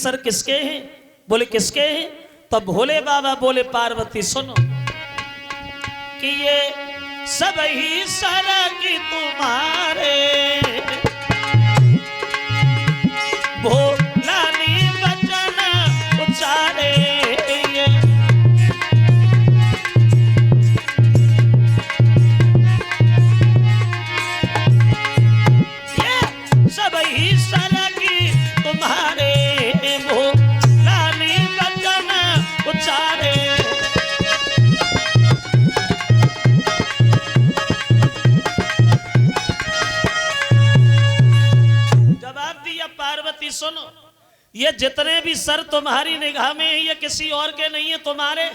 Sir किसके हैं? बोले किसके हैं? तब भोले बाबा बोले पार्वती सुनो कि ये सब ही सर की तुम्हारे भोला नी वचन उचारे ये सब ही सर की तुम्हारे उचारे। जवाब दिया पार्वती सुनो ये जितने भी सर तुम्हारी निगाह में है ये किसी और के नहीं है तुम्हारे।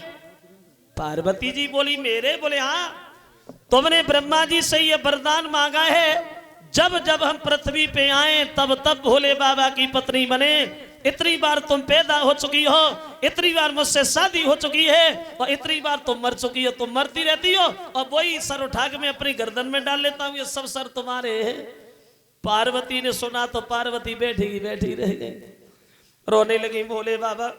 पार्वती जी बोली मेरे? बोले हाँ तुमने ब्रह्मा जी से ये वरदान मांगा है जब जब हम पृथ्वी पे आए तब तब भोले बाबा की पत्नी बने। इतनी बार तुम पैदा हो चुकी हो, इतनी बार मुझसे शादी हो चुकी है और इतनी बार तुम मर चुकी हो। तुम मरती रहती हो और वही सर उठा के मैं अपनी गर्दन में डाल लेता हूँ। ये सब सर तुम्हारे हैं। पार्वती ने सुना तो पार्वती बैठी रह गई, रोने लगी। भोले बाबा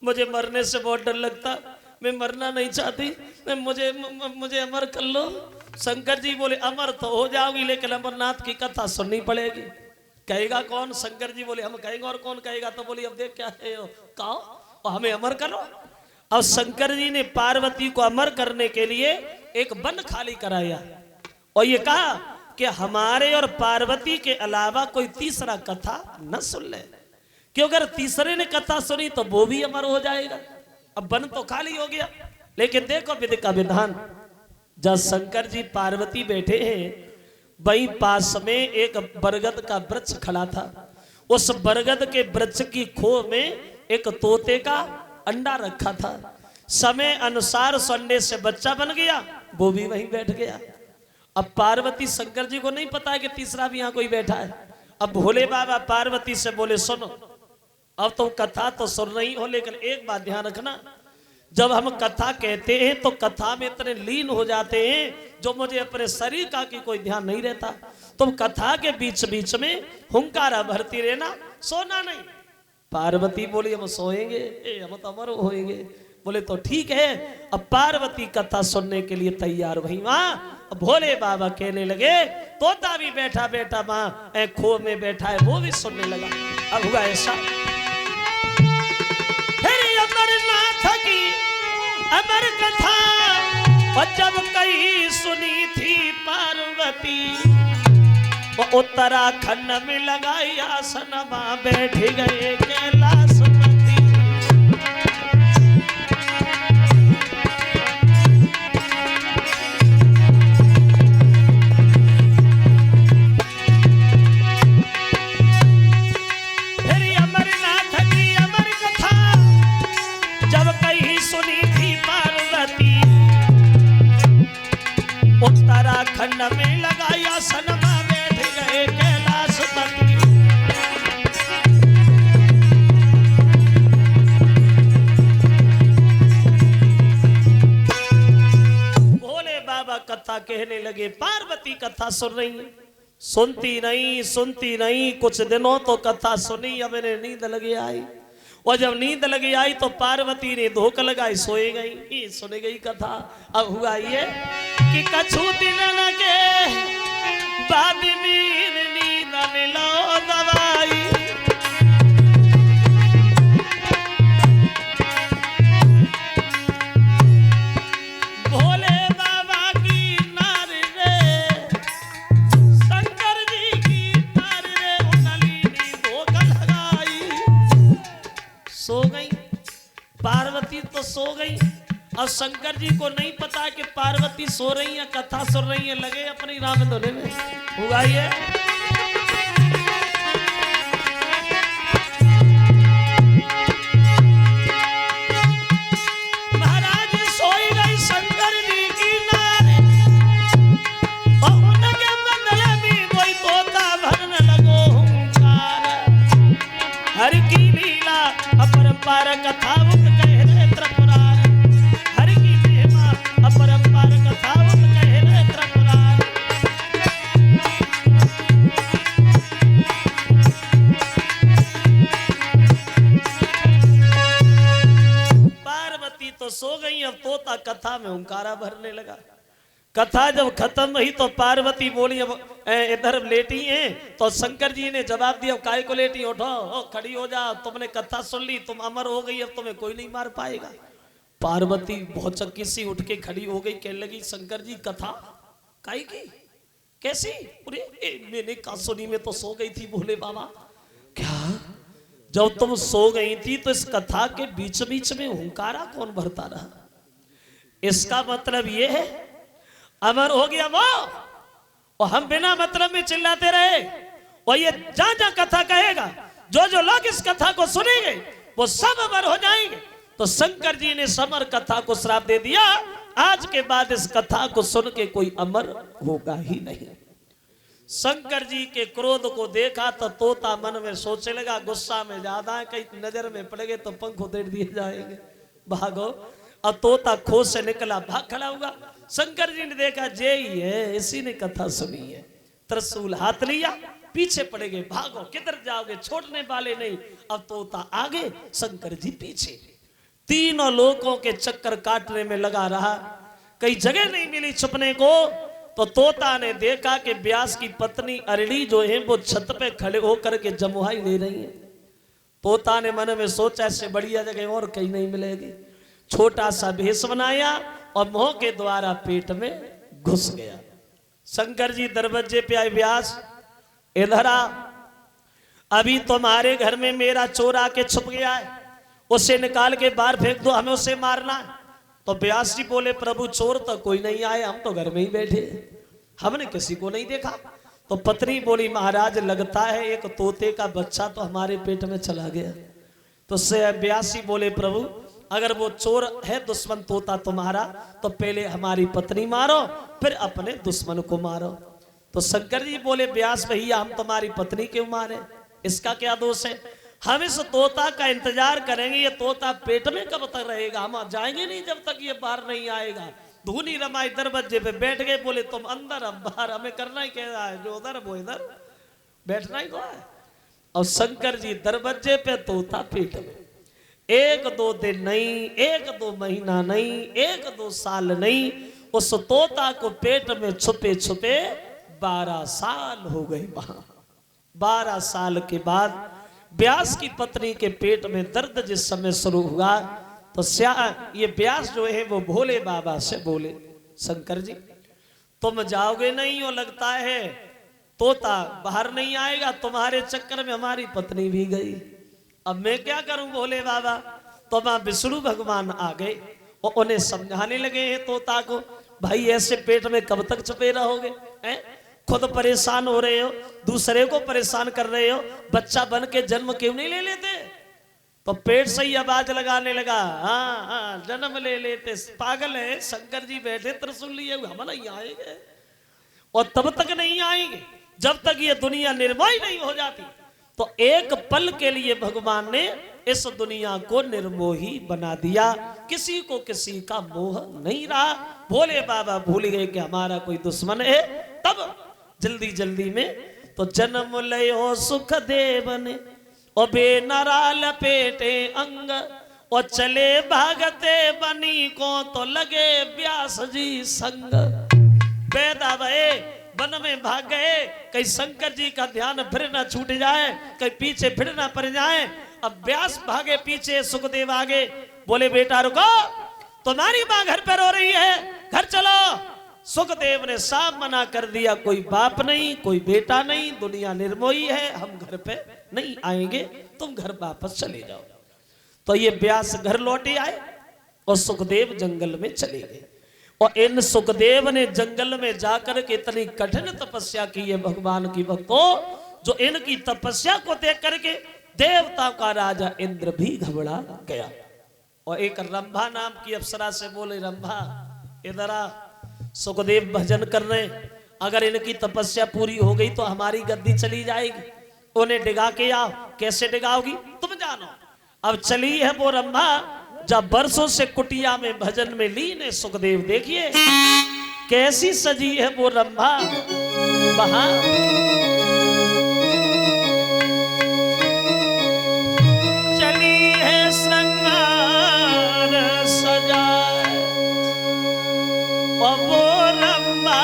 मुझे मरने से बहुत डर लगता, मैं मरना नहीं चाहती, मुझे अमर कर लो। शंकर जी बोले अमर तो हो जाओगी लेकिन अमरनाथ की कथा सुननी पड़ेगी। कहेगा कौन? शंकर जी बोले हम कहेंगे और कौन कहेगा? तो बोली अब देख क्या है कहो और हमें अमर करो। और शंकर जी ने पार्वती को अमर करने के लिए एक वन खाली कराया और ये कहा कि हमारे और पार्वती के अलावा कोई तीसरा कथा न सुन ले, क्योंकि अगर तीसरे ने कथा सुनी तो वो भी अमर हो जाएगा। अब वन तो खाली हो गया लेकिन देखो विधि का विधान। जब शंकर जी पार्वती बैठे हैं वहीं पास में एक बरगद का वृक्ष खड़ा था। उस बरगद के वृक्ष की खोह में एक तोते का अंडा रखा था। समय अनुसार उस अंडे से बच्चा बन गया, वो भी वहीं बैठ गया। अब पार्वती शंकर जी को नहीं पता है कि तीसरा भी यहाँ कोई बैठा है। अब भोले बाबा पार्वती से बोले सुनो अब तुम कथा तो सुन रही हो लेकिन एक बात ध्यान रखना, जब हम कथा कहते हैं तो कथा में इतने लीन हो जाते हैं जो मुझे अपने शरीर का की कोई ध्यान नहीं रहता। तुम कथा के बीच बीच में हुंकारा भरती रहना, सोना नहीं। पार्वती बोली हम सोएंगे, हम तो अमर होएंगे। बोले तो ठीक है। अब पार्वती कथा सुनने के लिए तैयार हुई। वहां भोले बाबा कहने लगे तोता भी बैठा बैठा वहां खो में बैठा है वो भी सुनने लगा। अब हुआ ऐसा अमरनाथ की अमर कथा और जब कहीं सुनी थी पार्वती वो उत्तराखंड में लगाई आसन वहां बैठ गए कैलाशपति। फिर अमरनाथ की अमर कथा जब कहीं सुनी थी पार्वती उत्तराखंड में लगाया सनमा बैठ गए कैलाशपति। भोले बाबा कथा कहने लगे, पार्वती कथा सुन रही है, सुनती नहीं। कुछ दिनों तो कथा सुनी, अब इन्हें नींद लगी आई और जब नींद लगी आई तो पार्वती ने धोख लगाई, सोए गई, सुन गई कथा। अब हुआ ये कि कछु दिन लगे बाद नींद लो दवाई। भोले बाबा की नार रे शंकर जी की नार रे उनलीनी धोख लगाई। सो गई पार्वती तो सो गई और शंकर जी को नहीं पता कि पार्वती सो रही है कथा सुन रही है, लगे अपनी राम धोने में। हुआ ये महाराज सोई गई शंकर जी की नार और उनके बदले में कोई तोता भरने लगो हुंकार। हर की लीला अपरंपार कथा कह रहे त्रिपुरार। हर की महिमा अपरंपार कथा कह रहे त्रिपुरार। सो गई। अब तोता कथा में हुंकारा भरने लगा। कथा जब खत्म हुई तो पार्वती बोली अब इधर लेटी हैं। तो शंकर जी ने जवाब दिया काय को लेटी, उठो खड़ी हो जा, तुमने कथा सुन ली, तुम अमर हो गई, अब तुम्हें कोई नहीं मार पाएगा। पार्वती बहुत चक्की सी उठ के खड़ी हो गई, कहने लगी शंकर जी कथा काय की कैसी? मैंने कहा सुनी, में तो सो गई थी भोले बाबा। क्या? जब तुम सो गई थी तो इस कथा के बीच बीच में हुंकारा कौन भरता रहा? इसका मतलब ये है अमर हो गया वो, और हम बिना मतलब में चिल्लाते रहे। और ये जहां जहां कथा कहेगा, जो जो लोग इस कथा को सुनेंगे वो सब अमर हो जाएंगे। तो शंकर जी ने समर कथा को श्राप दे दिया, आज के बाद इस कथा को सुन के कोई अमर होगा ही नहीं। शंकर जी के क्रोध को देखा तो तोता मन में सोचने लगा गुस्सा में ज्यादा है, कहीं नजर में पड़ गए तो पंख उधेड़ दिए जाएंगे, भागो। अब तोता खोज से निकला, भाग खड़ा हुआ। शंकर जी ने देखा जे ही है, इसी ने कथा सुनी है। त्रिशूल हाथ लिया, पीछे पड़ गए, भागो किधर जाओगे, छोड़ने वाले नहीं। अब तोता आगे, शंकर जी पीछे। तीनों लोगों के चक्कर काटने में लगा रहा, कई जगह नहीं मिली छुपने को। तो तोता ने देखा कि व्यास की पत्नी अरड़ी जो है वो छत पे खड़े होकर के जमुहाई ले रही है। तोता ने मन में सोचा इससे बढ़िया जगह और कहीं नहीं मिलेगी। छोटा सा भेष बनाया और मुंह के द्वारा पेट में घुस गया। शंकर जी दरवाजे पे आए, व्यास इधर आ, अभी तुम्हारे घर में मेरा चोर आके छुप गया है, उसे निकाल के बाहर फेंक दो, हमें उसे मारना है। तो व्यास जी बोले प्रभु चोर तो कोई नहीं आए, हम तो घर में ही बैठे, हमने किसी को नहीं देखा। तो पत्नी बोली महाराज लगता है एक तोते का बच्चा तो हमारे पेट में चला गया। तो व्यास जी बोले प्रभु अगर वो चोर है दुश्मन तोता तुम्हारा, तो पहले हमारी पत्नी मारो फिर अपने दुश्मन को मारो। तो शंकर जी बोले व्यास भैया हम तुम्हारी पत्नी क्यों मारे, इसका क्या दोष है? हम इस तोता का इंतजार करेंगे, ये तोता पेट में कब तक रहेगा, हम जाएंगे नहीं जब तक ये बाहर नहीं आएगा। धूनी रमाई दरवाजे पे बैठ गए, बोले तुम अंदर हम बाहर, हमें करना ही क्या है, जो उधर वो इधर, बैठना ही तो है। और शंकर जी दरवाजे पे, तोता पेट में। 1-2 दिन नहीं, 1-2 महीना नहीं, 1-2 साल नहीं, उस तोता को पेट में छुपे छुपे 12 साल हो गए। वहां 12 साल के बाद व्यास की पत्नी के पेट में दर्द जिस समय शुरू हुआ तो ये व्यास जो है वो भोले बाबा से बोले शंकर जी तुम जाओगे नहीं, हो लगता है तोता बाहर नहीं आएगा, तुम्हारे चक्कर में हमारी पत्नी भी गई, अब मैं क्या करूं भोले बाबा। तो मां विष्णु भगवान आ गए और उन्हें समझाने लगे हैं तोता को, भाई ऐसे पेट में कब तक छुपे रहोगे, खुद परेशान हो रहे हो, दूसरे को परेशान कर रहे हो, बच्चा बन के जन्म क्यों नहीं ले लेते। तो पेट से ही आवाज लगाने लगा, हाँ हाँ जन्म ले लेते, पागल है, शंकर जी बैठे त्रिशूल लिए हुए, हम नहीं आएंगे। और तब तक नहीं आएंगे जब तक ये दुनिया निर्मोही नहीं हो जाती। तो एक पल के लिए भगवान ने इस दुनिया को निर्मोही बना दिया, किसी को किसी का मोह नहीं रहा। भोले बाबा भूल गए कि हमारा कोई दुश्मन है। तब जल्दी जल्दी में तो जन्म लयो सुख देवने और बेनरा लपेटे अंग और चले भागते बनी को तो लगे व्यास जी संग। पैदा भये वन में भाग गए, कहीं शंकर जी का ध्यान फिर ना छूट जाए, कहीं पीछे फिर ना पड़ जाए। अब व्यास भागे पीछे, सुखदेव आगे, बोले बेटा रुको, तुम्हारी मां घर पर रो रही है, घर चलो। सुखदेव ने साफ मना कर दिया, कोई बाप नहीं, कोई बेटा नहीं, दुनिया निर्मोही है, हम घर पे नहीं आएंगे, तुम घर वापस चले जाओ। तो ये व्यास घर लौटे आए और सुखदेव जंगल में चले गए। और इन सुखदेव ने जंगल में जाकर के इतनी कठिन तपस्या की है भगवान की भक्तों, जो इनकी तपस्या को देख करके देवता का राजा इंद्र भी घबरा गया। और एक रंभा नाम की अप्सरा से बोले, रंभा इधर आ, सुखदेव भजन कर रहे, अगर इनकी तपस्या पूरी हो गई तो हमारी गद्दी चली जाएगी, उन्हें डिगा के आओ। कैसे डिगाओगी तुम जानो। अब चली है वो रंभा, जब बरसों से कुटिया में भजन में लीन है सुखदेव, देखिए कैसी सजी है वो रंभा। वहां चली है श्रृंगार सजा, कबो रंबा